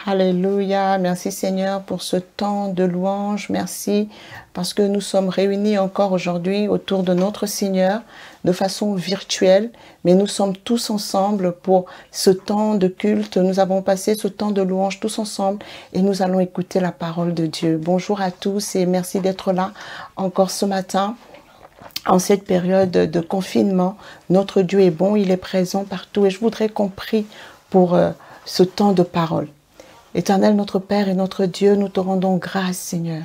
Alléluia. Merci Seigneur pour ce temps de louange. Merci parce que nous sommes réunis encore aujourd'hui autour de notre Seigneur de façon virtuelle. Mais nous sommes tous ensemble pour ce temps de culte. Nous avons passé ce temps de louange tous ensemble et nous allons écouter la parole de Dieu. Bonjour à tous et merci d'être là encore ce matin. En cette période de confinement, notre Dieu est bon, il est présent partout. Et je voudrais qu'on prie pour ce temps de parole. Éternel, notre Père et notre Dieu, nous te rendons grâce, Seigneur,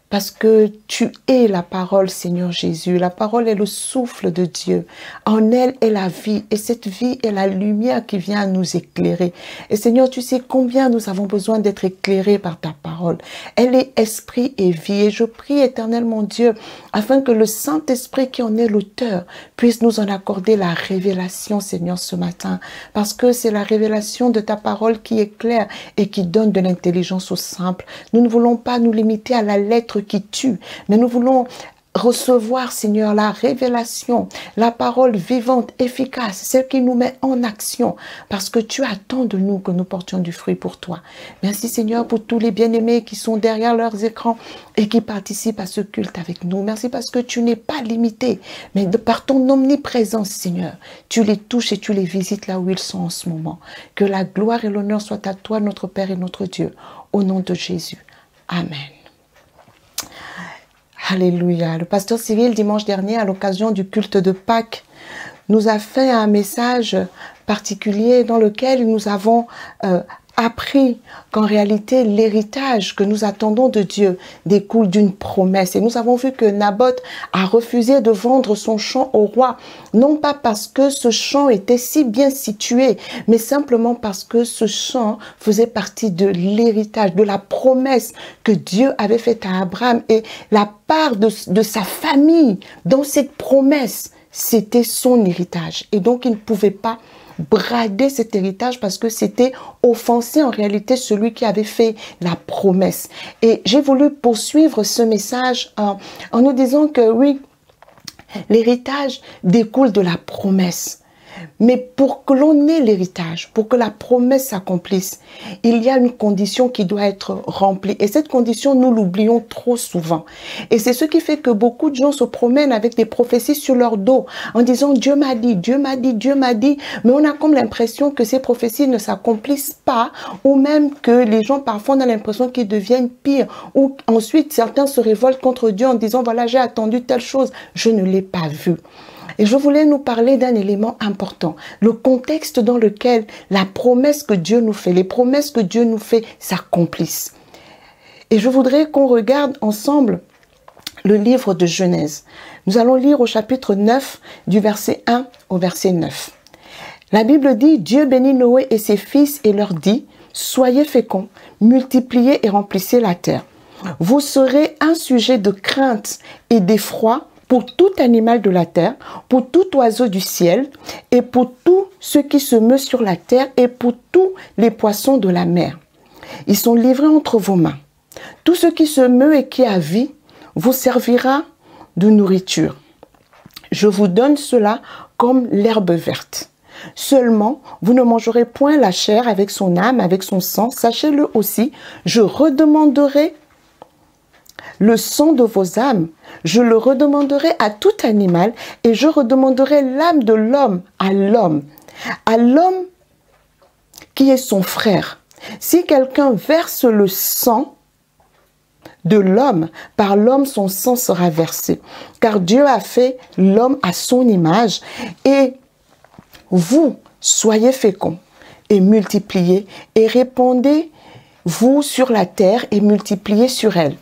parce que tu es la parole, Seigneur Jésus. La parole est le souffle de Dieu. En elle est la vie, et cette vie est la lumière qui vient à nous éclairer. Et Seigneur, tu sais combien nous avons besoin d'être éclairés par ta parole. Elle est esprit et vie. Et je prie, Éternel, mon Dieu, afin que le Saint-Esprit qui en est l'auteur puisse nous en accorder la révélation, Seigneur, ce matin. Parce que c'est la révélation de ta parole qui éclaire et qui donne de l'intelligence aux simples. Nous ne voulons pas nous limiter à la lettre qui tue, mais nous voulons recevoir, Seigneur, la révélation, la parole vivante, efficace, celle qui nous met en action, parce que tu attends de nous que nous portions du fruit pour toi. Merci, Seigneur, pour tous les bien-aimés qui sont derrière leurs écrans et qui participent à ce culte avec nous. Merci parce que tu n'es pas limité, mais par ton omniprésence, Seigneur, tu les touches et tu les visites là où ils sont en ce moment. Que la gloire et l'honneur soient à toi, notre Père et notre Dieu, au nom de Jésus. Amen. Alléluia. Le pasteur Cyril, dimanche dernier, à l'occasion du culte de Pâques, nous a fait un message particulier dans lequel nous avons appris qu'en réalité, l'héritage que nous attendons de Dieu découle d'une promesse. Et nous avons vu que Naboth a refusé de vendre son champ au roi, non pas parce que ce champ était si bien situé, mais simplement parce que ce champ faisait partie de l'héritage, de la promesse que Dieu avait faite à Abraham. Et la part de sa famille dans cette promesse, c'était son héritage. Et donc, il ne pouvait pas brader cet héritage parce que c'était offenser en réalité celui qui avait fait la promesse. Et j'ai voulu poursuivre ce message en nous disant que oui, l'héritage découle de la promesse. Mais pour que l'on ait l'héritage, pour que la promesse s'accomplisse, il y a une condition qui doit être remplie. Et cette condition, nous l'oublions trop souvent. Et c'est ce qui fait que beaucoup de gens se promènent avec des prophéties sur leur dos en disant « Dieu m'a dit, Dieu m'a dit, Dieu m'a dit ». Mais on a comme l'impression que ces prophéties ne s'accomplissent pas ou même que les gens parfois on a l'impression qu'ils deviennent pires. Ou ensuite certains se révoltent contre Dieu en disant « Voilà, j'ai attendu telle chose, je ne l'ai pas vue ». Et je voulais nous parler d'un élément important, le contexte dans lequel la promesse que Dieu nous fait, les promesses que Dieu nous fait s'accomplissent. Et je voudrais qu'on regarde ensemble le livre de Genèse. Nous allons lire au chapitre 9, du verset 1 au verset 9. La Bible dit, Dieu bénit Noé et ses fils et leur dit, soyez féconds, multipliez et remplissez la terre. Vous serez un sujet de crainte et d'effroi pour tout animal de la terre, pour tout oiseau du ciel, et pour tout ce qui se meut sur la terre, et pour tous les poissons de la mer. Ils sont livrés entre vos mains. Tout ce qui se meut et qui a vie vous servira de nourriture. Je vous donne cela comme l'herbe verte. Seulement, vous ne mangerez point la chair avec son âme, avec son sang. Sachez-le aussi, je redemanderai le sang de vos âmes, je le redemanderai à tout animal et je redemanderai l'âme de l'homme à l'homme qui est son frère. Si quelqu'un verse le sang de l'homme, par l'homme son sang sera versé. Car Dieu a fait l'homme à son image et vous soyez féconds et multipliez et répandez-vous sur la terre et multipliez sur elle.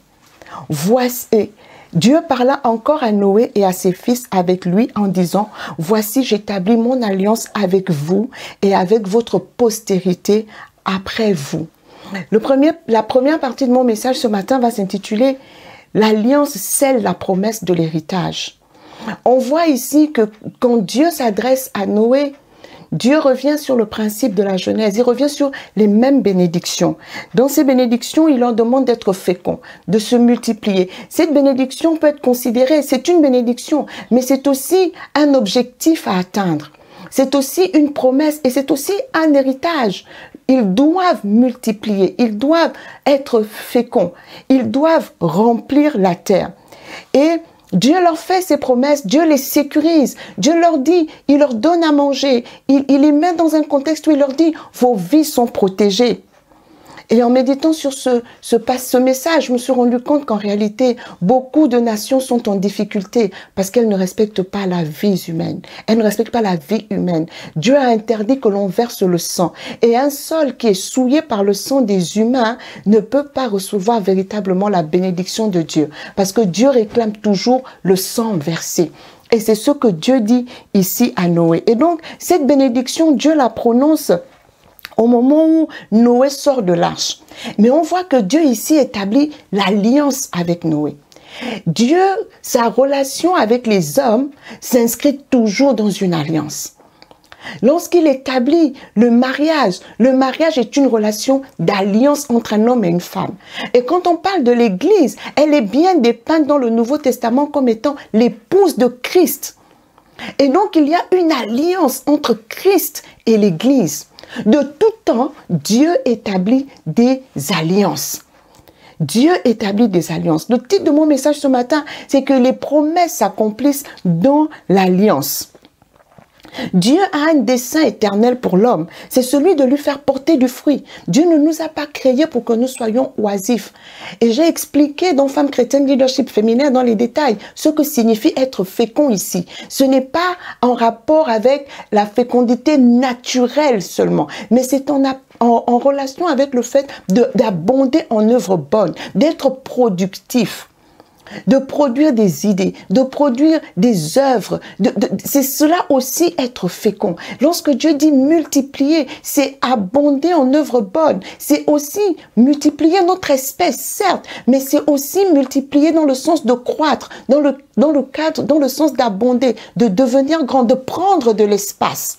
Voici, Dieu parla encore à Noé et à ses fils avec lui en disant, voici j'établis mon alliance avec vous et avec votre postérité après vous. La première partie de mon message ce matin va s'intituler l'alliance scelle la promesse de l'héritage. On voit ici que quand Dieu s'adresse à Noé, Dieu revient sur le principe de la Genèse, il revient sur les mêmes bénédictions. Dans ces bénédictions, il leur demande d'être féconds, de se multiplier. Cette bénédiction peut être considérée, c'est une bénédiction, mais c'est aussi un objectif à atteindre. c'est aussi une promesse et c'est aussi un héritage. Ils doivent multiplier, ils doivent être féconds, ils doivent remplir la terre. Et Dieu leur fait ses promesses, Dieu les sécurise, Dieu leur dit, il leur donne à manger, il les met dans un contexte où il leur dit, vos vies sont protégées. Et en méditant sur ce message, je me suis rendu compte qu'en réalité, beaucoup de nations sont en difficulté parce qu'elles ne respectent pas la vie humaine. Elles ne respectent pas la vie humaine. Dieu a interdit que l'on verse le sang. Et un sol qui est souillé par le sang des humains ne peut pas recevoir véritablement la bénédiction de Dieu. Parce que Dieu réclame toujours le sang versé. Et c'est ce que Dieu dit ici à Noé. Et donc, cette bénédiction, Dieu la prononce au moment où Noé sort de l'arche. Mais on voit que Dieu ici établit l'alliance avec Noé. Dieu, sa relation avec les hommes s'inscrit toujours dans une alliance. Lorsqu'il établit le mariage est une relation d'alliance entre un homme et une femme. Et quand on parle de l'Église, elle est bien dépeinte dans le Nouveau Testament comme étant l'épouse de Christ. Et donc il y a une alliance entre Christ et l'Église. De tout temps, Dieu établit des alliances. Dieu établit des alliances. Le titre de mon message ce matin, c'est que les promesses s'accomplissent dans l'alliance. Dieu a un dessein éternel pour l'homme, c'est celui de lui faire porter du fruit. Dieu ne nous a pas créés pour que nous soyons oisifs. Et j'ai expliqué dans Femmes chrétiennes leadership féminin dans les détails ce que signifie être fécond ici. Ce n'est pas en rapport avec la fécondité naturelle seulement, mais c'est en relation avec le fait d'abonder en œuvres bonnes, d'être productif, de produire des idées, de produire des œuvres. C'est cela aussi être fécond. Lorsque Dieu dit multiplier, c'est abonder en œuvres bonnes. C'est aussi multiplier notre espèce, certes, mais c'est aussi multiplier dans le sens de croître, dans le sens d'abonder, de devenir grand, de prendre de l'espace.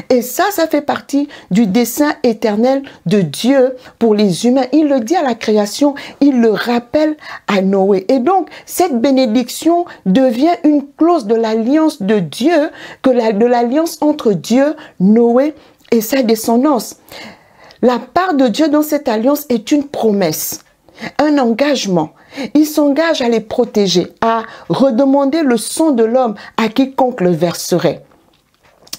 Et ça fait partie du dessein éternel de Dieu pour les humains. Il le dit à la création, il le rappelle à Noé. Et donc, cette bénédiction devient une clause de l'alliance de Dieu, de l'alliance entre Dieu, Noé et sa descendance. La part de Dieu dans cette alliance est une promesse, un engagement. Il s'engage à les protéger, à redemander le sang de l'homme à quiconque le verserait.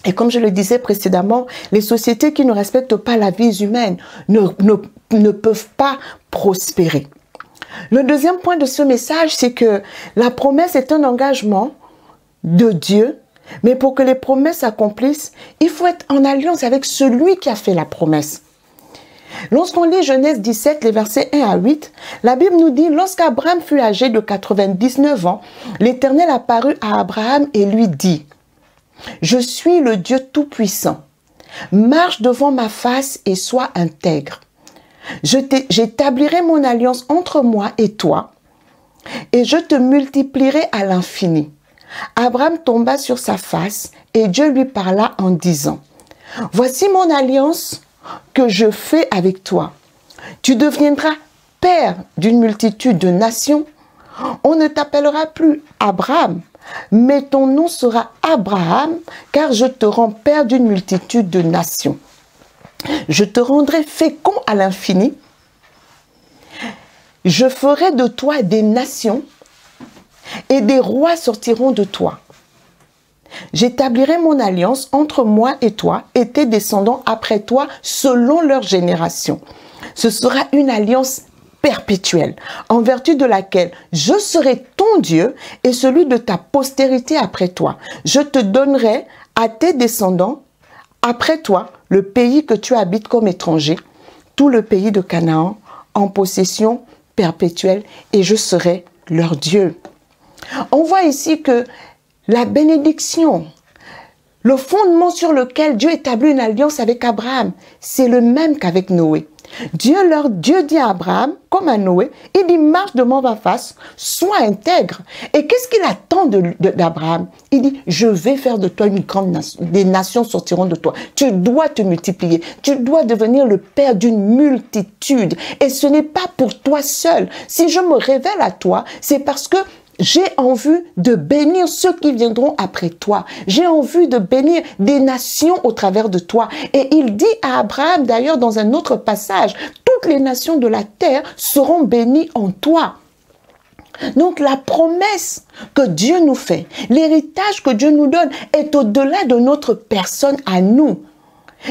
Et comme je le disais précédemment, les sociétés qui ne respectent pas la vie humaine ne peuvent pas prospérer. Le deuxième point de ce message, c'est que la promesse est un engagement de Dieu, mais pour que les promesses s'accomplissent, il faut être en alliance avec celui qui a fait la promesse. Lorsqu'on lit Genèse 17, les versets 1 à 8, la Bible nous dit, lorsqu'Abraham fut âgé de 99 ans, l'Éternel apparut à Abraham et lui dit, « Je suis le Dieu Tout-Puissant. Marche devant ma face et sois intègre. J'établirai mon alliance entre moi et toi, et je te multiplierai à l'infini. » Abraham tomba sur sa face, et Dieu lui parla en disant, « Voici mon alliance que je fais avec toi. Tu deviendras père d'une multitude de nations. On ne t'appellera plus Abraham, mais ton nom sera Abraham, car je te rends père d'une multitude de nations. Je te rendrai fécond à l'infini. Je ferai de toi des nations, et des rois sortiront de toi. J'établirai mon alliance entre moi et toi, et tes descendants après toi, selon leur génération. Ce sera une alliance perpétuelle, en vertu de laquelle je serai ton Dieu et celui de ta postérité après toi. Je te donnerai à tes descendants après toi le pays que tu habites comme étranger, tout le pays de Canaan, en possession perpétuelle, et je serai leur Dieu. On voit ici que la bénédiction, le fondement sur lequel Dieu établit une alliance avec Abraham, c'est le même qu'avec Noé. Dieu dit à Abraham, comme à Noé, il dit, marche devant ma face, sois intègre. Et qu'est-ce qu'il attend d'Abraham? Il dit, je vais faire de toi une grande nation, des nations sortiront de toi. Tu dois te multiplier, tu dois devenir le père d'une multitude. Et ce n'est pas pour toi seul. Si je me révèle à toi, c'est parce que j'ai envie de bénir ceux qui viendront après toi. J'ai envie de bénir des nations au travers de toi. Et il dit à Abraham, d'ailleurs, dans un autre passage, toutes les nations de la terre seront bénies en toi. Donc la promesse que Dieu nous fait, l'héritage que Dieu nous donne est au-delà de notre personne à nous.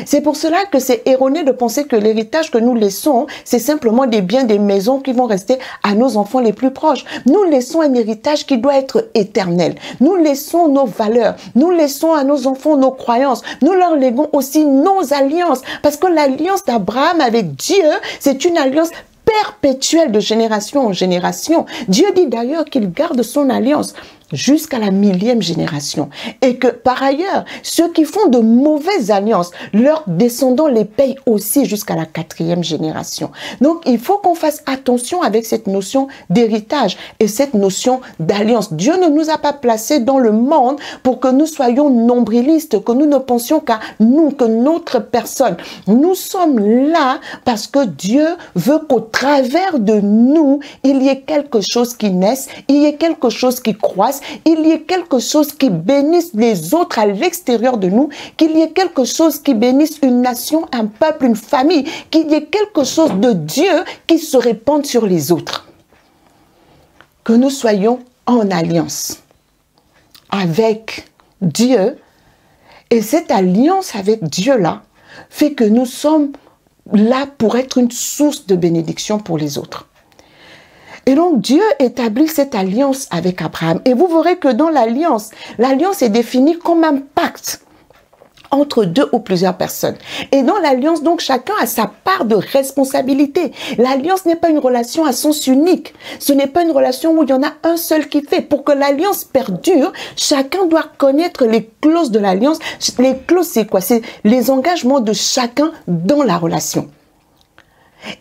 C'est pour cela que c'est erroné de penser que l'héritage que nous laissons, c'est simplement des biens, des maisons qui vont rester à nos enfants les plus proches. Nous laissons un héritage qui doit être éternel. Nous laissons nos valeurs. Nous laissons à nos enfants nos croyances. Nous leur léguons aussi nos alliances. Parce que l'alliance d'Abraham avec Dieu, c'est une alliance perpétuelle de génération en génération. Dieu dit d'ailleurs qu'il garde son alliance jusqu'à la 1000e génération. Et que par ailleurs, ceux qui font de mauvaises alliances, leurs descendants les payent aussi jusqu'à la 4e génération. Donc il faut qu'on fasse attention avec cette notion d'héritage et cette notion d'alliance. Dieu ne nous a pas placés dans le monde pour que nous soyons nombrilistes, que nous ne pensions qu'à nous, que notre personne. Nous sommes là parce que Dieu veut qu'au travers de nous, il y ait quelque chose qui naisse, il y ait quelque chose qui croisse, il y ait quelque chose qui bénisse les autres à l'extérieur de nous, qu'il y ait quelque chose qui bénisse une nation, un peuple, une famille, qu'il y ait quelque chose de Dieu qui se répande sur les autres. Que nous soyons en alliance avec Dieu, et cette alliance avec Dieu-là fait que nous sommes là pour être une source de bénédiction pour les autres. Et donc, Dieu établit cette alliance avec Abraham. Et vous verrez que dans l'alliance est définie comme un pacte entre deux ou plusieurs personnes. Et dans l'alliance, donc, chacun a sa part de responsabilité. L'alliance n'est pas une relation à sens unique. Ce n'est pas une relation où il y en a un seul qui fait. Pour que l'alliance perdure, chacun doit connaître les clauses de l'alliance. Les clauses, c'est quoi? C'est les engagements de chacun dans la relation.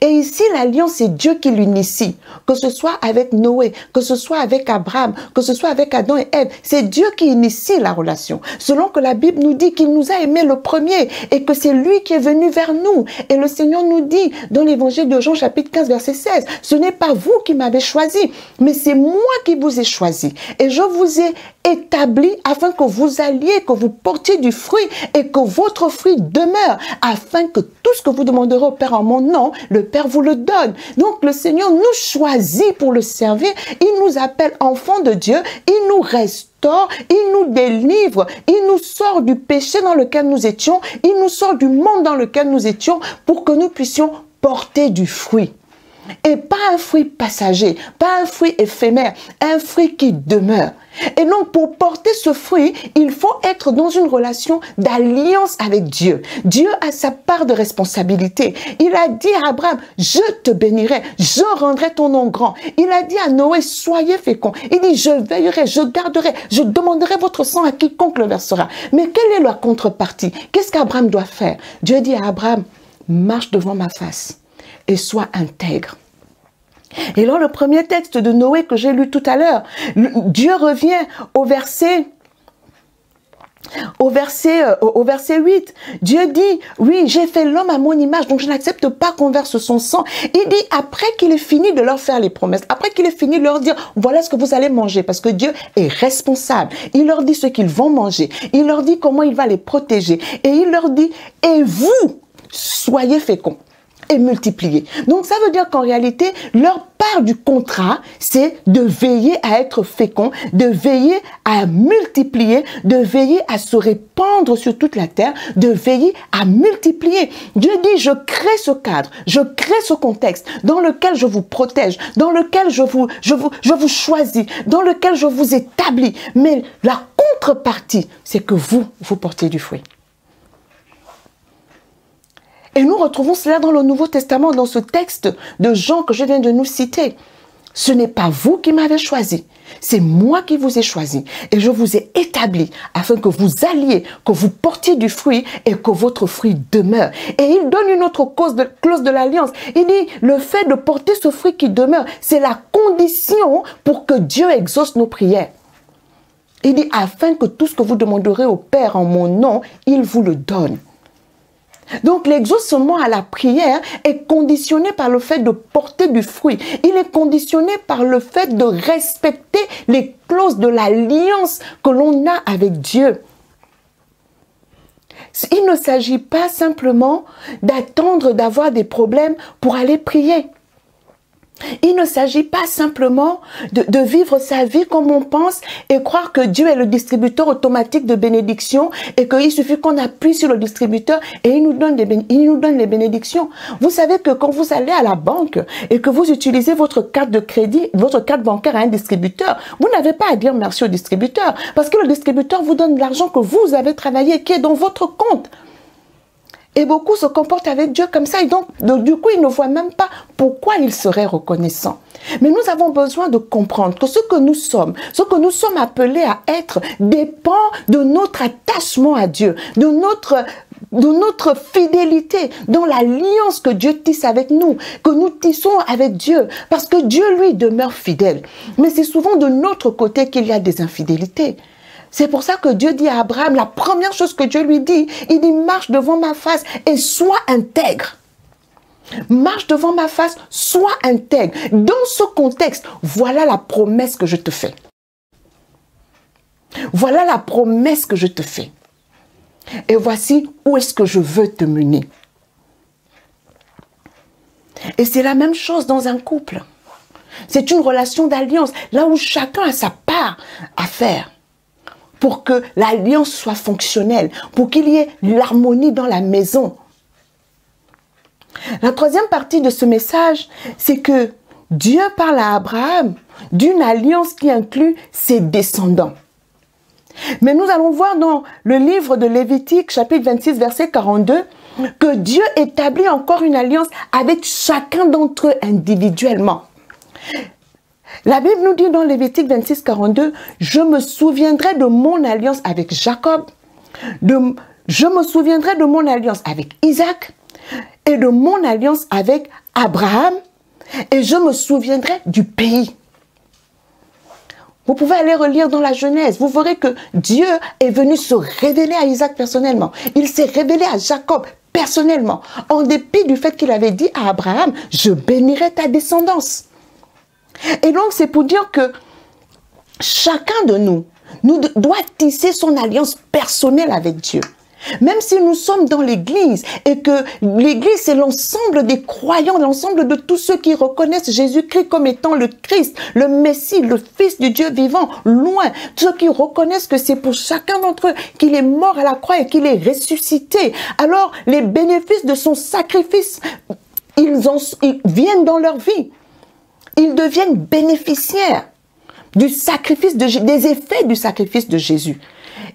Et ici, l'alliance, c'est Dieu qui l'initie. Que ce soit avec Noé, que ce soit avec Abraham, que ce soit avec Adam et Ève, c'est Dieu qui initie la relation. Selon que la Bible nous dit qu'il nous a aimés le premier et que c'est lui qui est venu vers nous. Et le Seigneur nous dit dans l'évangile de Jean chapitre 15 verset 16, ce n'est pas vous qui m'avez choisi, mais c'est moi qui vous ai choisi. Et je vous ai établi afin que vous alliez, que vous portiez du fruit et que votre fruit demeure, afin que tout ce que vous demanderez au Père en mon nom, le Père vous le donne. Donc le Seigneur nous choisit pour le servir. Il nous appelle enfants de Dieu. Il nous restaure. Il nous délivre. Il nous sort du péché dans lequel nous étions. Il nous sort du monde dans lequel nous étions pour que nous puissions porter du fruit. Et pas un fruit passager, pas un fruit éphémère, un fruit qui demeure. Et donc, pour porter ce fruit, il faut être dans une relation d'alliance avec Dieu. Dieu a sa part de responsabilité. Il a dit à Abraham, je te bénirai, je rendrai ton nom grand. Il a dit à Noé, soyez féconds. Il dit, je veillerai, je garderai, je demanderai votre sang à quiconque le versera. Mais quelle est la contrepartie? Qu'est-ce qu'Abraham doit faire? Dieu dit à Abraham, marche devant ma face et sois intègre. Et là, le premier texte de Noé que j'ai lu tout à l'heure, Dieu revient au verset 8. Dieu dit, oui, j'ai fait l'homme à mon image, donc je n'accepte pas qu'on verse son sang. Il dit, après qu'il ait fini de leur faire les promesses, après qu'il ait fini de leur dire, voilà ce que vous allez manger, parce que Dieu est responsable. Il leur dit ce qu'ils vont manger. Il leur dit comment il va les protéger. Et il leur dit, et vous, soyez féconds et multiplier. Donc ça veut dire qu'en réalité, leur part du contrat, c'est de veiller à être fécond, de veiller à multiplier, de veiller à se répandre sur toute la terre, de veiller à multiplier. Dieu dit, je crée ce cadre, je crée ce contexte dans lequel je vous protège, dans lequel je vous choisis, dans lequel je vous établis. Mais la contrepartie, c'est que vous portez du fruit. Et nous retrouvons cela dans le Nouveau Testament, dans ce texte de Jean que je viens de nous citer. Ce n'est pas vous qui m'avez choisi, c'est moi qui vous ai choisi. Et je vous ai établi afin que vous alliez, que vous portiez du fruit et que votre fruit demeure. Et il donne une autre clause de l'alliance. Il dit, le fait de porter ce fruit qui demeure, c'est la condition pour que Dieu exauce nos prières. Il dit, afin que tout ce que vous demanderez au Père en mon nom, il vous le donne. Donc l'exaucement à la prière est conditionné par le fait de porter du fruit. Il est conditionné par le fait de respecter les clauses de l'alliance que l'on a avec Dieu. Il ne s'agit pas simplement d'attendre d'avoir des problèmes pour aller prier. Il ne s'agit pas simplement de vivre sa vie comme on pense et croire que Dieu est le distributeur automatique de bénédictions et qu'il suffit qu'on appuie sur le distributeur et il nous donne les bénédictions. Vous savez que quand vous allez à la banque et que vous utilisez votre carte de crédit, votre carte bancaire à un distributeur, vous n'avez pas à dire merci au distributeur parce que le distributeur vous donne l'argent que vous avez travaillé, qui est dans votre compte. Et beaucoup se comportent avec Dieu comme ça. Et donc, du coup, ils ne voient même pas pourquoi ils seraient reconnaissants. Mais nous avons besoin de comprendre que ce que nous sommes appelés à être, dépend de notre attachement à Dieu, de notre fidélité dans l'alliance que Dieu tisse avec nous, que nous tissons avec Dieu. Parce que Dieu, lui, demeure fidèle. Mais c'est souvent de notre côté qu'il y a des infidélités. C'est pour ça que Dieu dit à Abraham, la première chose que Dieu lui dit, il dit, marche devant ma face et sois intègre. Marche devant ma face, sois intègre. Dans ce contexte, voilà la promesse que je te fais. Voilà la promesse que je te fais. Et voici où est-ce que je veux te mener. Et c'est la même chose dans un couple. C'est une relation d'alliance, là où chacun a sa part à faire. Pour que l'alliance soit fonctionnelle, pour qu'il y ait l'harmonie dans la maison. La troisième partie de ce message, c'est que Dieu parle à Abraham d'une alliance qui inclut ses descendants. Mais nous allons voir dans le livre de Lévitique, chapitre 26, verset 42, que Dieu établit encore une alliance avec chacun d'entre eux individuellement. La Bible nous dit dans Lévitique 26, 42, « Je me souviendrai de mon alliance avec Jacob, je me souviendrai de mon alliance avec Isaac et de mon alliance avec Abraham et je me souviendrai du pays. » Vous pouvez aller relire dans la Genèse, vous verrez que Dieu est venu se révéler à Isaac personnellement. Il s'est révélé à Jacob personnellement, en dépit du fait qu'il avait dit à Abraham, « Je bénirai ta descendance. » Et donc, c'est pour dire que chacun de nous doit tisser son alliance personnelle avec Dieu. Même si nous sommes dans l'Église et que l'Église, c'est l'ensemble des croyants, l'ensemble de tous ceux qui reconnaissent Jésus-Christ comme étant le Christ, le Messie, le Fils du Dieu vivant, loin. Ceux qui reconnaissent que c'est pour chacun d'entre eux qu'il est mort à la croix et qu'il est ressuscité. Alors, les bénéfices de son sacrifice, ils viennent dans leur vie. Ils deviennent bénéficiaires du sacrifice des effets du sacrifice de Jésus.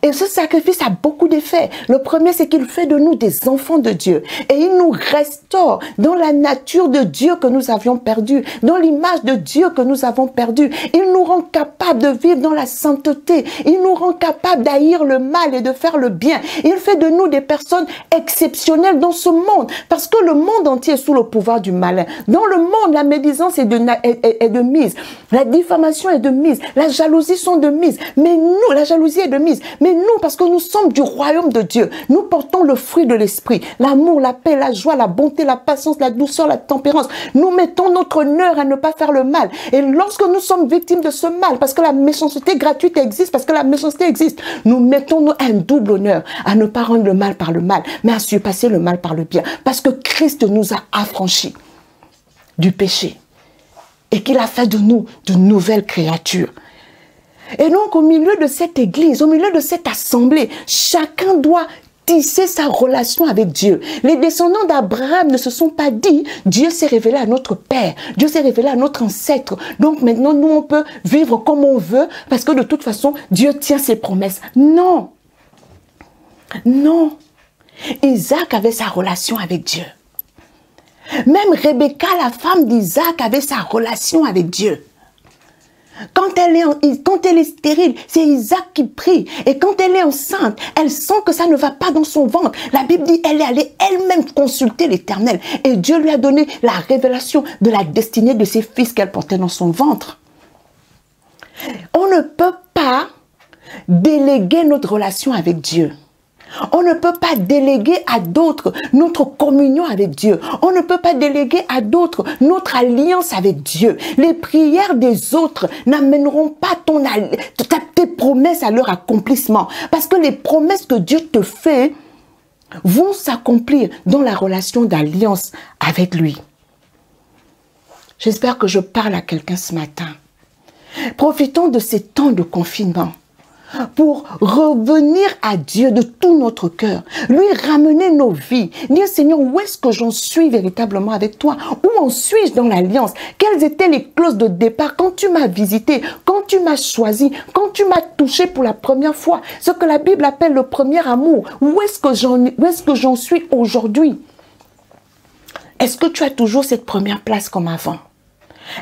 Et ce sacrifice a beaucoup d'effets. Le premier, c'est qu'il fait de nous des enfants de Dieu. Et il nous restaure dans la nature de Dieu que nous avions perdue, dans l'image de Dieu que nous avons perdue. Il nous rend capables de vivre dans la sainteté. Il nous rend capables d'haïr le mal et de faire le bien. Il fait de nous des personnes exceptionnelles dans ce monde. Parce que le monde entier est sous le pouvoir du malin. Dans le monde, la médisance est de mise. La diffamation est de mise. La jalousie sont de mise. Mais nous, la jalousie est de mise. Mais nous, parce que nous sommes du royaume de Dieu, nous portons le fruit de l'esprit, l'amour, la paix, la joie, la bonté, la patience, la douceur, la tempérance. Nous mettons notre honneur à ne pas faire le mal. Et lorsque nous sommes victimes de ce mal, parce que la méchanceté gratuite existe, parce que la méchanceté existe, nous mettons un double honneur à ne pas rendre le mal par le mal, mais à surpasser le mal par le bien. Parce que Christ nous a affranchis du péché et qu'il a fait de nous de nouvelles créatures. Et donc, au milieu de cette église, au milieu de cette assemblée, chacun doit tisser sa relation avec Dieu. Les descendants d'Abraham ne se sont pas dit, Dieu s'est révélé à notre père, Dieu s'est révélé à notre ancêtre. Donc maintenant, nous, on peut vivre comme on veut, parce que de toute façon, Dieu tient ses promesses. Non. Non. Isaac avait sa relation avec Dieu. Même Rebecca, la femme d'Isaac, avait sa relation avec Dieu. Quand elle est stérile, c'est Isaac qui prie. Et quand elle est enceinte, elle sent que ça ne va pas dans son ventre. La Bible dit elle est allée elle-même consulter l'Éternel. Et Dieu lui a donné la révélation de la destinée de ses fils qu'elle portait dans son ventre. On ne peut pas déléguer notre relation avec Dieu. On ne peut pas déléguer à d'autres notre communion avec Dieu. On ne peut pas déléguer à d'autres notre alliance avec Dieu. Les prières des autres n'amèneront pas tes promesses à leur accomplissement. Parce que les promesses que Dieu te fait vont s'accomplir dans la relation d'alliance avec lui. J'espère que je parle à quelqu'un ce matin. Profitons de ces temps de confinement pour revenir à Dieu de tout notre cœur, lui ramener nos vies, dire Seigneur, où est-ce que j'en suis véritablement avec toi? Où en suis-je dans l'alliance? Quelles étaient les clauses de départ quand tu m'as visité, quand tu m'as choisi, quand tu m'as touché pour la première fois? Ce que la Bible appelle le premier amour. Où est-ce que j'en suis aujourd'hui? Est-ce que tu as toujours cette première place comme avant?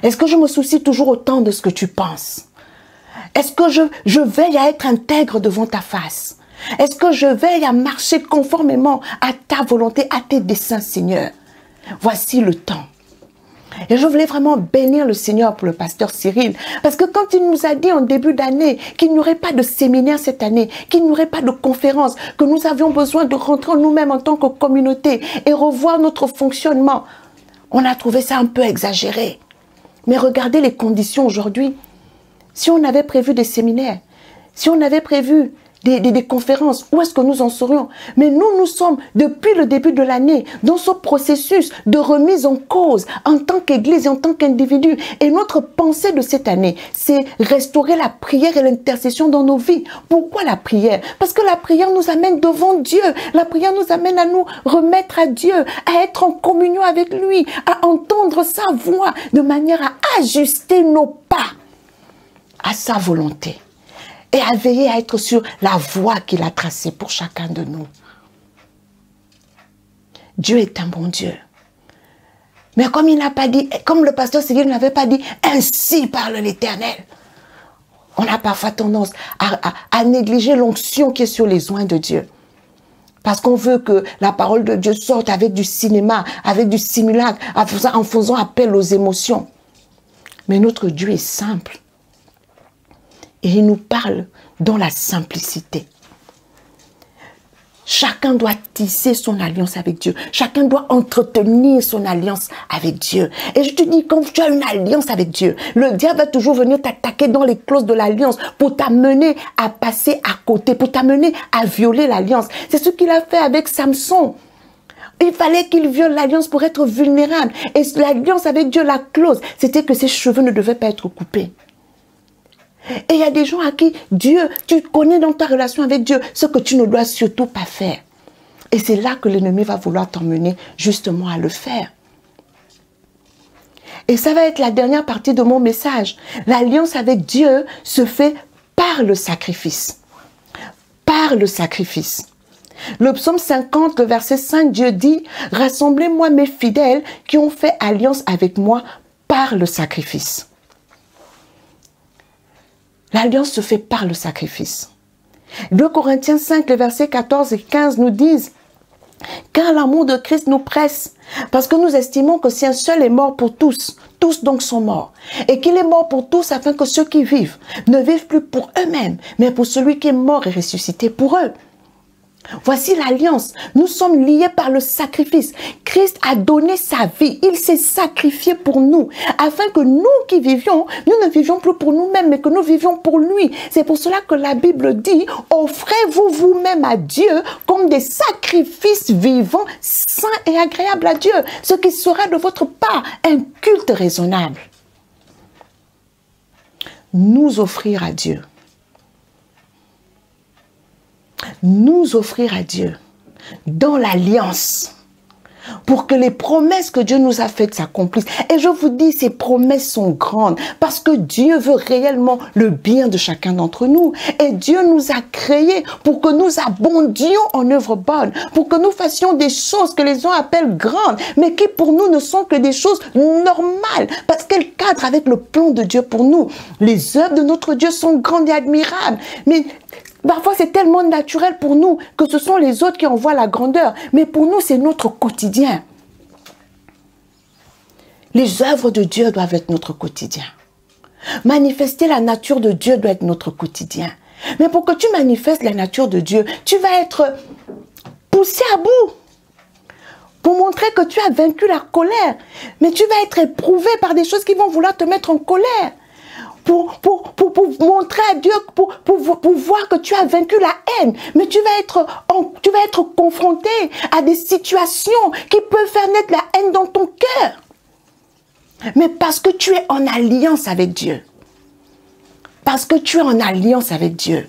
Est-ce que je me soucie toujours autant de ce que tu penses? Est-ce que je veille à être intègre devant ta face? Est-ce que je veille à marcher conformément à ta volonté, à tes desseins, Seigneur? Voici le temps. Et je voulais vraiment bénir le Seigneur pour le pasteur Cyril. Parce que quand il nous a dit en début d'année qu'il n'y aurait pas de séminaire cette année, qu'il n'y aurait pas de conférence, que nous avions besoin de rentrer en nous-mêmes en tant que communauté et revoir notre fonctionnement, on a trouvé ça un peu exagéré. Mais regardez les conditions aujourd'hui. Si on avait prévu des séminaires, si on avait prévu des conférences, où est-ce que nous en serions? Mais nous sommes, depuis le début de l'année, dans ce processus de remise en cause en tant qu'Église et en tant qu'individu. Et notre pensée de cette année, c'est restaurer la prière et l'intercession dans nos vies. Pourquoi la prière? Parce que la prière nous amène devant Dieu. La prière nous amène à nous remettre à Dieu, à être en communion avec lui, à entendre sa voix, de manière à ajuster nos pas à sa volonté. Et à veiller à être sur la voie qu'il a tracée pour chacun de nous. Dieu est un bon Dieu. Mais comme il n'a pas dit, comme le pasteur Cyril n'avait pas dit, ainsi parle l'Éternel. On a parfois tendance à négliger l'onction qui est sur les oints de Dieu. Parce qu'on veut que la parole de Dieu sorte avec du cinéma, avec du simulacre, en faisant appel aux émotions. Mais notre Dieu est simple. Et il nous parle dans la simplicité. Chacun doit tisser son alliance avec Dieu. Chacun doit entretenir son alliance avec Dieu. Et je te dis, quand tu as une alliance avec Dieu, le diable va toujours venir t'attaquer dans les clauses de l'alliance pour t'amener à passer à côté, pour t'amener à violer l'alliance. C'est ce qu'il a fait avec Samson. Il fallait qu'il viole l'alliance pour être vulnérable. Et l'alliance avec Dieu, la clause, c'était que ses cheveux ne devaient pas être coupés. Et il y a des gens à qui Dieu, tu connais dans ta relation avec Dieu ce que tu ne dois surtout pas faire. Et c'est là que l'ennemi va vouloir t'emmener justement à le faire. Et ça va être la dernière partie de mon message. L'alliance avec Dieu se fait par le sacrifice. Par le sacrifice. Le psaume 50, le verset 5, Dieu dit « Rassemblez-moi mes fidèles qui ont fait alliance avec moi par le sacrifice. » L'alliance se fait par le sacrifice. 2 Corinthiens 5, les versets 14 et 15 nous disent « Car l'amour de Christ nous presse, parce que nous estimons que si un seul est mort pour tous, tous donc sont morts, et qu'il est mort pour tous afin que ceux qui vivent ne vivent plus pour eux-mêmes, mais pour celui qui est mort et ressuscité pour eux. » Voici l'alliance. Nous sommes liés par le sacrifice. Christ a donné sa vie. Il s'est sacrifié pour nous. Afin que nous qui vivions, nous ne vivions plus pour nous-mêmes, mais que nous vivions pour lui. C'est pour cela que la Bible dit, offrez-vous vous-même à Dieu comme des sacrifices vivants, saints et agréables à Dieu. Ce qui sera de votre part un culte raisonnable. Nous offrir à Dieu. Nous offrir à Dieu dans l'alliance pour que les promesses que Dieu nous a faites s'accomplissent. Et je vous dis, ces promesses sont grandes parce que Dieu veut réellement le bien de chacun d'entre nous. Et Dieu nous a créés pour que nous abondions en œuvres bonnes, pour que nous fassions des choses que les gens appellent grandes, mais qui pour nous ne sont que des choses normales parce qu'elles cadrent avec le plan de Dieu pour nous. Les œuvres de notre Dieu sont grandes et admirables, mais parfois, c'est tellement naturel pour nous que ce sont les autres qui en voient la grandeur. Mais pour nous, c'est notre quotidien. Les œuvres de Dieu doivent être notre quotidien. Manifester la nature de Dieu doit être notre quotidien. Mais pour que tu manifestes la nature de Dieu, tu vas être poussé à bout, pour montrer que tu as vaincu la colère. Mais tu vas être éprouvé par des choses qui vont vouloir te mettre en colère. Pour montrer à Dieu, pour voir que tu as vaincu la haine. Mais tu vas être confronté à des situations qui peuvent faire naître la haine dans ton cœur. Mais parce que tu es en alliance avec Dieu. Parce que tu es en alliance avec Dieu.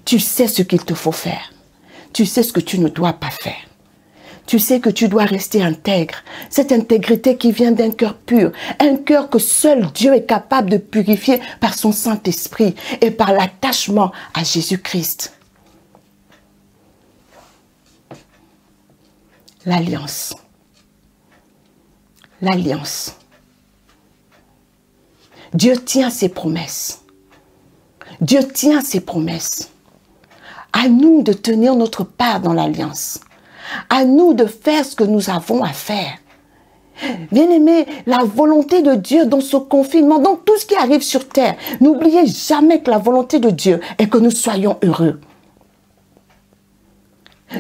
Tu sais ce qu'il te faut faire. Tu sais ce que tu ne dois pas faire. Tu sais que tu dois rester intègre. Cette intégrité qui vient d'un cœur pur. Un cœur que seul Dieu est capable de purifier par son Saint-Esprit et par l'attachement à Jésus-Christ. L'alliance. L'alliance. Dieu tient ses promesses. Dieu tient ses promesses. À nous de tenir notre part dans l'alliance. À nous de faire ce que nous avons à faire. Bien-aimés, la volonté de Dieu dans ce confinement, dans tout ce qui arrive sur terre, n'oubliez jamais que la volonté de Dieu est que nous soyons heureux.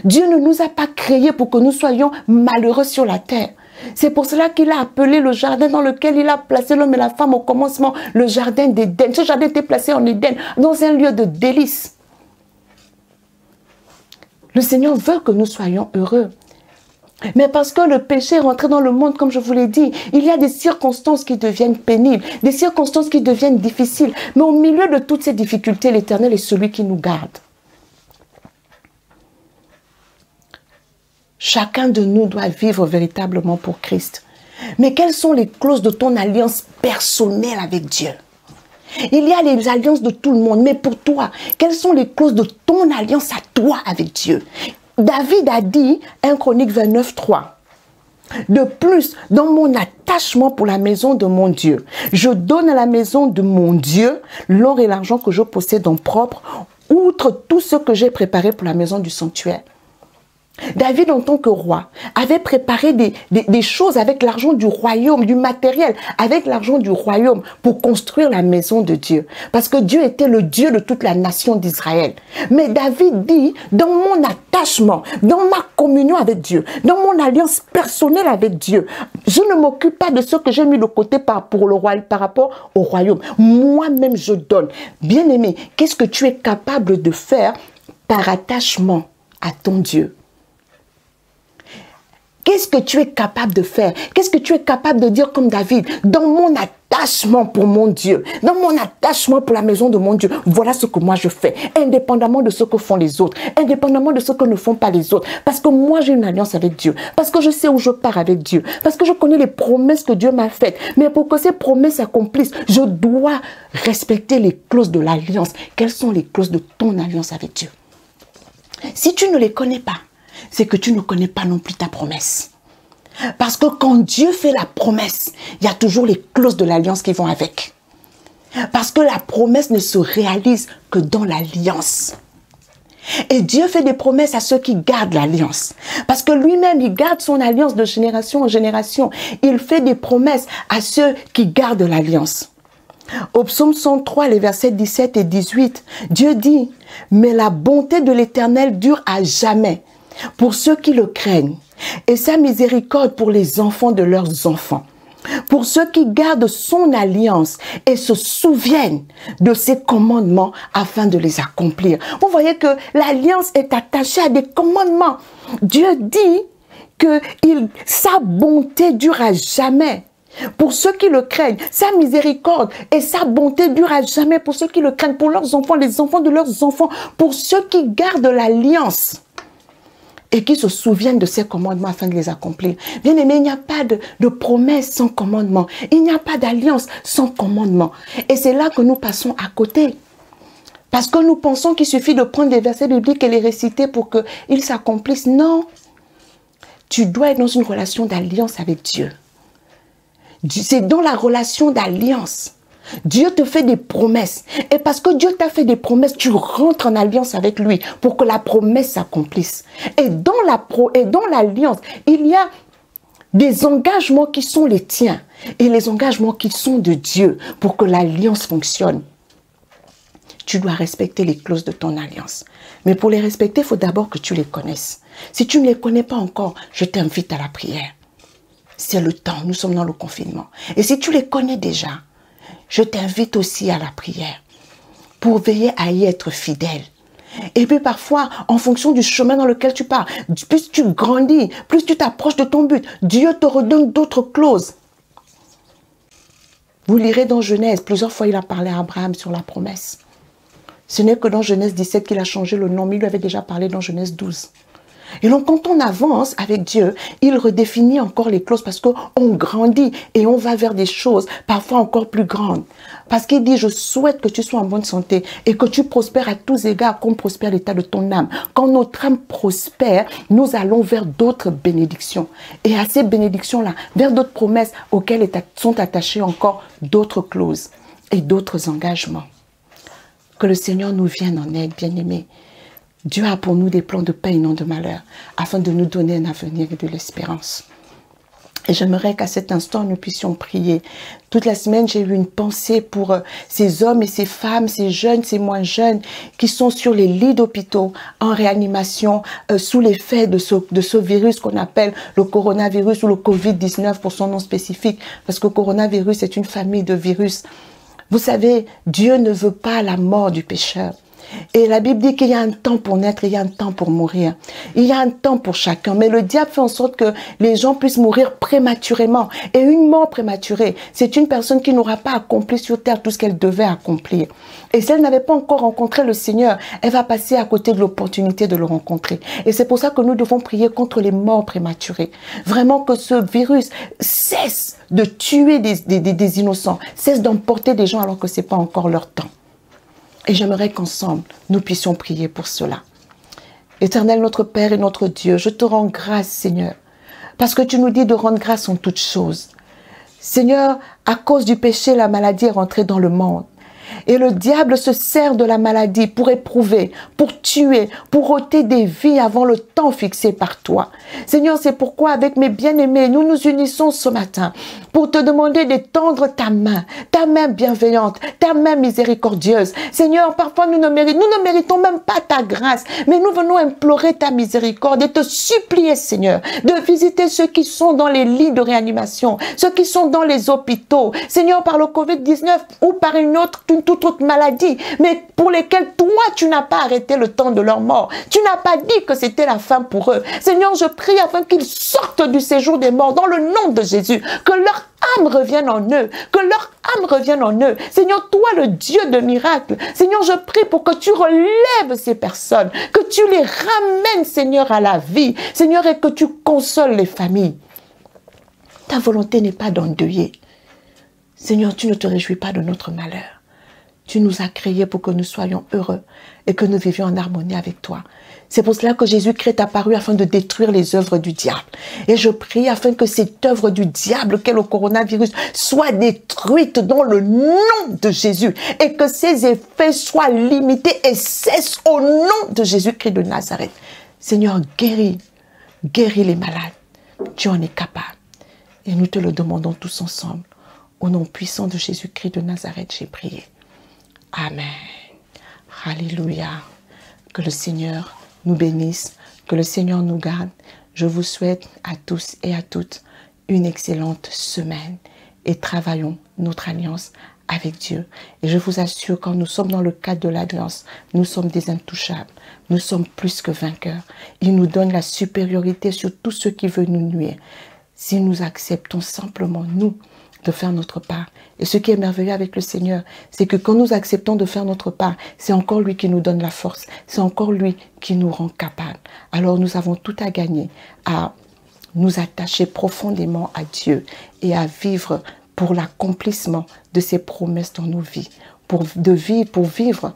Dieu ne nous a pas créés pour que nous soyons malheureux sur la terre. C'est pour cela qu'il a appelé le jardin dans lequel il a placé l'homme et la femme au commencement, le jardin d'Éden. Ce jardin était placé en Éden, dans un lieu de délice. Le Seigneur veut que nous soyons heureux. Mais parce que le péché est rentré dans le monde, comme je vous l'ai dit, il y a des circonstances qui deviennent pénibles, des circonstances qui deviennent difficiles. Mais au milieu de toutes ces difficultés, l'Éternel est celui qui nous garde. Chacun de nous doit vivre véritablement pour Christ. Mais quelles sont les clauses de ton alliance personnelle avec Dieu? Il y a les alliances de tout le monde, mais pour toi, quelles sont les clauses de ton alliance à toi avec Dieu? David a dit, 1 Chronique 29, 3. De plus, dans mon attachement pour la maison de mon Dieu, je donne à la maison de mon Dieu l'or et l'argent que je possède en propre, outre tout ce que j'ai préparé pour la maison du sanctuaire. David, en tant que roi, avait préparé des choses avec l'argent du royaume, du matériel, avec l'argent du royaume pour construire la maison de Dieu. Parce que Dieu était le Dieu de toute la nation d'Israël. Mais David dit, dans mon attachement, dans ma communion avec Dieu, dans mon alliance personnelle avec Dieu, je ne m'occupe pas de ce que j'ai mis de côté par rapport au royaume. Moi-même, je donne. Bien-aimé, qu'est-ce que tu es capable de faire par attachement à ton Dieu? Qu'est-ce que tu es capable de faire? Qu'est-ce que tu es capable de dire comme David? Dans mon attachement pour mon Dieu, dans mon attachement pour la maison de mon Dieu, voilà ce que moi je fais, indépendamment de ce que font les autres, indépendamment de ce que ne font pas les autres. Parce que moi j'ai une alliance avec Dieu, parce que je sais où je pars avec Dieu, parce que je connais les promesses que Dieu m'a faites. Mais pour que ces promesses s'accomplissent, je dois respecter les clauses de l'alliance. Quelles sont les clauses de ton alliance avec Dieu? Si tu ne les connais pas, c'est que tu ne connais pas non plus ta promesse. Parce que quand Dieu fait la promesse, il y a toujours les clauses de l'alliance qui vont avec. Parce que la promesse ne se réalise que dans l'alliance. Et Dieu fait des promesses à ceux qui gardent l'alliance. Parce que lui-même, il garde son alliance de génération en génération. Il fait des promesses à ceux qui gardent l'alliance. Au psaume 103, les versets 17 et 18, Dieu dit, « Mais la bonté de l'Éternel dure à jamais pour ceux qui le craignent, et sa miséricorde pour les enfants de leurs enfants, pour ceux qui gardent son alliance et se souviennent de ses commandements afin de les accomplir. » Vous voyez que l'alliance est attachée à des commandements. Dieu dit que sa bonté dure à jamais. Pour ceux qui le craignent, sa miséricorde et sa bonté durent à jamais pour ceux qui le craignent, pour leurs enfants, les enfants de leurs enfants, pour ceux qui gardent l'alliance et qui se souviennent de ces commandements afin de les accomplir. Bien aimé, il n'y a pas de promesse sans commandement. Il n'y a pas d'alliance sans commandement. Et c'est là que nous passons à côté. Parce que nous pensons qu'il suffit de prendre des versets bibliques et les réciter pour qu'ils s'accomplissent. Non. Tu dois être dans une relation d'alliance avec Dieu. C'est dans la relation d'alliance. Dieu te fait des promesses. Et parce que Dieu t'a fait des promesses, tu rentres en alliance avec lui pour que la promesse s'accomplisse. Et dans l'alliance, il y a des engagements qui sont les tiens et les engagements qui sont de Dieu pour que l'alliance fonctionne. tu dois respecter les clauses de ton alliance. Mais pour les respecter, il faut d'abord que tu les connaisses. Si tu ne les connais pas encore, je t'invite à la prière. C'est le temps, nous sommes dans le confinement. Et si tu les connais déjà, je t'invite aussi à la prière pour veiller à y être fidèle. Et puis parfois, en fonction du chemin dans lequel tu pars, plus tu grandis, plus tu t'approches de ton but, Dieu te redonne d'autres clauses. Vous lirez dans Genèse, plusieurs fois il a parlé à Abraham sur la promesse. Ce n'est que dans Genèse 17 qu'il a changé le nom, mais il lui avait déjà parlé dans Genèse 12. Et donc quand on avance avec Dieu, il redéfinit encore les clauses parce qu'on grandit et on va vers des choses parfois encore plus grandes. Parce qu'il dit, je souhaite que tu sois en bonne santé et que tu prospères à tous égards comme prospère l'état de ton âme. Quand notre âme prospère, nous allons vers d'autres bénédictions. Et à ces bénédictions-là, vers d'autres promesses auxquelles sont attachées encore d'autres clauses et d'autres engagements. Que le Seigneur nous vienne en aide, bien-aimés. Dieu a pour nous des plans de paix et non de malheur, afin de nous donner un avenir et de l'espérance. Et j'aimerais qu'à cet instant, nous puissions prier. Toute la semaine, j'ai eu une pensée pour ces hommes et ces femmes, ces jeunes, ces moins jeunes, qui sont sur les lits d'hôpitaux, en réanimation, sous l'effet de ce virus qu'on appelle le coronavirus ou le Covid-19 pour son nom spécifique, parce que le coronavirus est une famille de virus. Vous savez, Dieu ne veut pas la mort du pécheur. Et la Bible dit qu'il y a un temps pour naître, il y a un temps pour mourir. Il y a un temps pour chacun. Mais le diable fait en sorte que les gens puissent mourir prématurément. Et une mort prématurée, c'est une personne qui n'aura pas accompli sur terre tout ce qu'elle devait accomplir. Et si elle n'avait pas encore rencontré le Seigneur, elle va passer à côté de l'opportunité de le rencontrer. Et c'est pour ça que nous devons prier contre les morts prématurées. Vraiment que ce virus cesse de tuer des innocents, cesse d'emporter des gens alors que ce n'est pas encore leur temps. Et j'aimerais qu'ensemble, nous puissions prier pour cela. Éternel notre Père et notre Dieu, je te rends grâce, Seigneur, parce que tu nous dis de rendre grâce en toutes choses. Seigneur, à cause du péché, la maladie est rentrée dans le monde. Et le diable se sert de la maladie pour éprouver, pour tuer, pour ôter des vies avant le temps fixé par toi. Seigneur, c'est pourquoi avec mes bien-aimés, nous nous unissons ce matin pour te demander d'étendre ta main bienveillante, ta main miséricordieuse. Seigneur, parfois nous ne méritons même pas ta grâce, mais nous venons implorer ta miséricorde et te supplier, Seigneur, de visiter ceux qui sont dans les lits de réanimation, ceux qui sont dans les hôpitaux, Seigneur, par le Covid-19 ou par une toute autre maladie, mais pour lesquels toi, tu n'as pas arrêté le temps de leur mort. Tu n'as pas dit que c'était la fin pour eux. Seigneur, je prie afin qu'ils sortent du séjour des morts dans le nom de Jésus, que leur âme revienne en eux, que leur âme revienne en eux. Seigneur, toi, le Dieu de miracles, Seigneur, je prie pour que tu relèves ces personnes, que tu les ramènes, Seigneur, à la vie, Seigneur, et que tu consoles les familles. Ta volonté n'est pas d'endeuiller. Seigneur, tu ne te réjouis pas de notre malheur. Tu nous as créés pour que nous soyons heureux et que nous vivions en harmonie avec toi. C'est pour cela que Jésus-Christ est apparu afin de détruire les œuvres du diable. Et je prie afin que cette œuvre du diable qu'est le coronavirus soit détruite dans le nom de Jésus et que ses effets soient limités et cessent au nom de Jésus-Christ de Nazareth. Seigneur, guéris les malades. Tu en es capable. Et nous te le demandons tous ensemble. Au nom puissant de Jésus-Christ de Nazareth, j'ai prié. Amen. Alléluia. Que le Seigneur nous bénisse, que le Seigneur nous garde. Je vous souhaite à tous et à toutes une excellente semaine et travaillons notre alliance avec Dieu. Et je vous assure, quand nous sommes dans le cadre de l'alliance, nous sommes des intouchables. Nous sommes plus que vainqueurs. Il nous donne la supériorité sur tout ce qui veut nous nuire. Si nous acceptons simplement, nous, de faire notre part. Et ce qui est merveilleux avec le Seigneur, c'est que quand nous acceptons de faire notre part, c'est encore lui qui nous donne la force, c'est encore lui qui nous rend capables. Alors nous avons tout à gagner à nous attacher profondément à Dieu et à vivre pour l'accomplissement de ses promesses dans nos vies. Pour vivre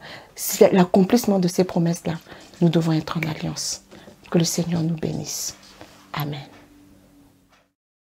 l'accomplissement de ces promesses-là, nous devons être en alliance. Que le Seigneur nous bénisse. Amen.